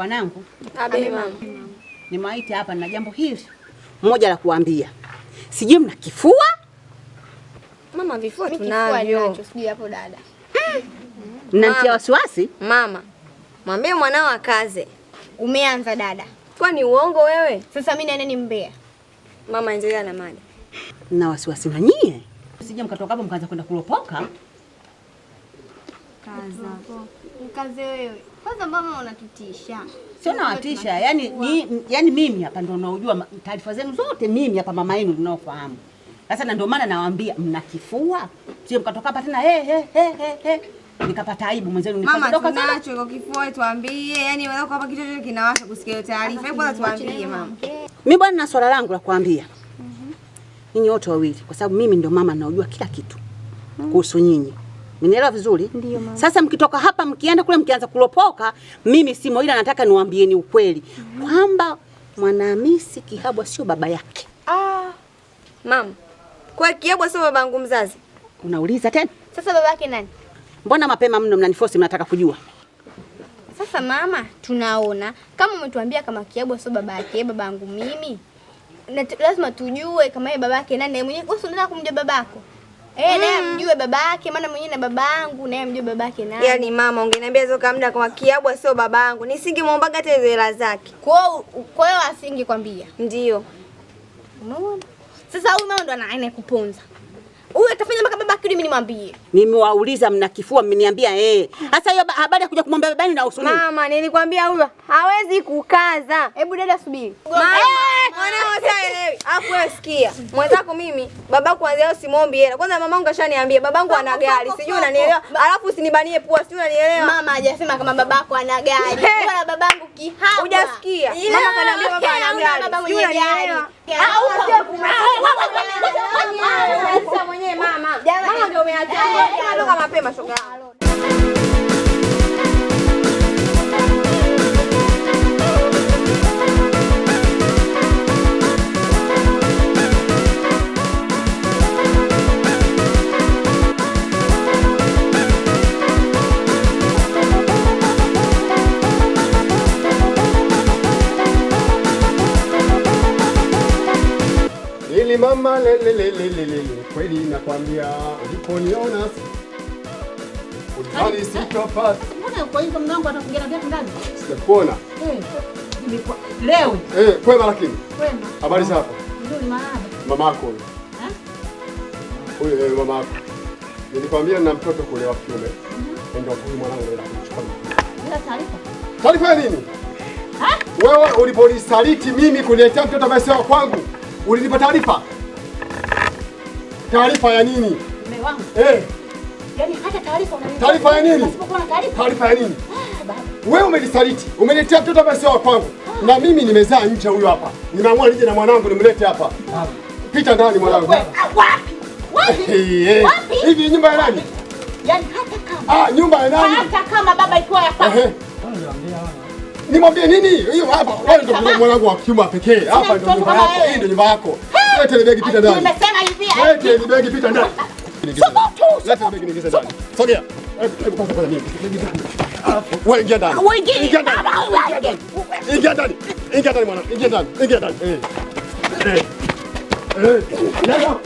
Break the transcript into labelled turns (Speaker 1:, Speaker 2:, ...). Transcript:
Speaker 1: Wanangu,
Speaker 2: Abe mama.
Speaker 1: Nimewaita hapa na jambo hili moja la kuambia. Sijui mna kifua?
Speaker 2: Mama vifua tunavyo.
Speaker 3: Sijui hapo dada.
Speaker 1: Mnanitia wasiwasi?
Speaker 2: Mama. Mwambie mwanao akaze.
Speaker 3: Umeanza dada.
Speaker 2: Kwani uongo wewe?
Speaker 3: Sasa mimi nene ni mbea.
Speaker 2: Mama endelea na mada.
Speaker 1: Na wasiwasi na nyie. Sije mkatoka hapo mkaanza kwenda kulopoka.
Speaker 3: Mkaze wewe. Kwanza mama unatutisha.
Speaker 1: Sio nawatisha, yani mimi hapa ndio naujua taarifa zenu zote, mimi hapa mama yenu ninaofahamu. Sasa na ndio maana nawaambia mna kifua. Sio mkatoka hapa tena nikapata aibu mwenzenu
Speaker 2: nikatoka sana. Mama tunacho kwa kifua tuambie, yani wewe hapa kitu chochote kinawasha kusikia taarifa. Hebu tuambie mama.
Speaker 1: Mimi bwana na swala langu la kuambia. Ninyi wote wawili kwa sababu mimi ndio mama naojua kila kitu kuhusu nyinyi. Mnielewa vizuri?
Speaker 3: Ndiyo, mama.
Speaker 1: Sasa mkitoka hapa mkienda kule mkianza kulopoka, mimi simo, ila nataka niwaambieni ukweli kwamba Mwanahamisi Kihabwa sio baba yake.
Speaker 2: Mama. Kwa Kihabwa sio babangu mzazi.
Speaker 1: Unauliza tena?
Speaker 3: Sasa baba yake nani?
Speaker 1: Mbona mapema mno mnaniforce mnataka kujua?
Speaker 3: Sasa mama, tunaona kama umetuambia kama Kihabwa sio baba yake, babangu mimi. Lazima tujue kama yeye baba yake nani. Mwenyewe wewe unataka kumjua babako? Naye mjue babake, maana mwenyewe na babangu naye mjue babake nani.
Speaker 2: Yaani mama ungeniambia hizo kamda kama Kihabwa sio babangu, nisingemwombaga hata hizo hela zake.
Speaker 3: Kwa hiyo asingekwambia.
Speaker 2: Ndio.
Speaker 3: Umeona? Sasa huyu mama ndo anakuponza. Huyu atafanya mpaka babake mimi nimwambie.
Speaker 1: Nimewauliza mna kifua mmeniambia Sasa hiyo habari ya kuja kumwambia babani na usuni.
Speaker 2: Mama nilikwambia huyo hawezi kukaza.
Speaker 3: Hebu dada subiri.
Speaker 2: Mama, mwanao haelewi. Afu wewe sikia. Mwenzako mimi babako kwanza leo simwombi hela. Kwanza mamangu kashaniambia babangu ana gari. Sijui unanielewa. Alafu usinibanie pua, sijui unanielewa.
Speaker 3: Mama hajasema kama babako ana gari. Bora babangu Kihabwa.
Speaker 2: Hujasikia? Mama kaniambia baba ana gari. Sijui unanielewa. Sasa mwenyewe mama. Mama ndio umeacha. Ndio mapema shoga.
Speaker 4: Mama lele kweli nakwambia uliponiona ulipani sikapata.
Speaker 1: Mbona kwa hivyo mlango atakuingia na viatu ndani?
Speaker 4: Sijakuona.
Speaker 1: Leo.
Speaker 4: Kwema lakini.
Speaker 1: Kwema.
Speaker 4: Habari zako?
Speaker 1: Nzuri marahaba.
Speaker 4: Mamako huyo. Huyo mamako. Nilikwambia na mtoto kule wa kiume. Ndio huyu mwanangu anaenda kuchukua.
Speaker 1: Bila taarifa.
Speaker 4: Taarifa ya nini? Wewe uliponisaliti mimi kuniletea mtoto ambaye sio kwangu. Ulinipa taarifa? Taarifa ya nini?
Speaker 1: Mume wangu. Yaani hata taarifa unanipa.
Speaker 4: Taarifa ya nini?
Speaker 1: Usipokuwa na taarifa.
Speaker 4: Taarifa ya nini?
Speaker 1: Baba.
Speaker 4: Wewe umenisaliti. Umeniletea mtoto ambaye sio kwangu. Na mimi nimezaa nje huyu hapa. Nimeamua nije na mwanangu nimlete hapa. Pita ndani mwanangu.
Speaker 1: Wapi? Wapi?
Speaker 4: Hivi nyumba ya nani?
Speaker 1: Yaani hata kama.
Speaker 4: Nyumba ya nani?
Speaker 1: Hata kama baba ikiwa ya kwako.
Speaker 4: Nimwambie nini? Hiyo hapa. Wewe ndio mwanangu wa kiume pekee. Hapa ndio nyumba yako. Hii ndio nyumba yako. Leta ile begi pita ndani.
Speaker 1: Nimesema hivi.
Speaker 4: Leta ile begi pita ndani. Leta ile begi niingize ndani. Sogea. Hebu kwanza mimi. Wewe ingia ndani. Ingia ndani. Ingia ndani. Ingia ndani mwana. Ingia ndani. Ingia ndani. Leo.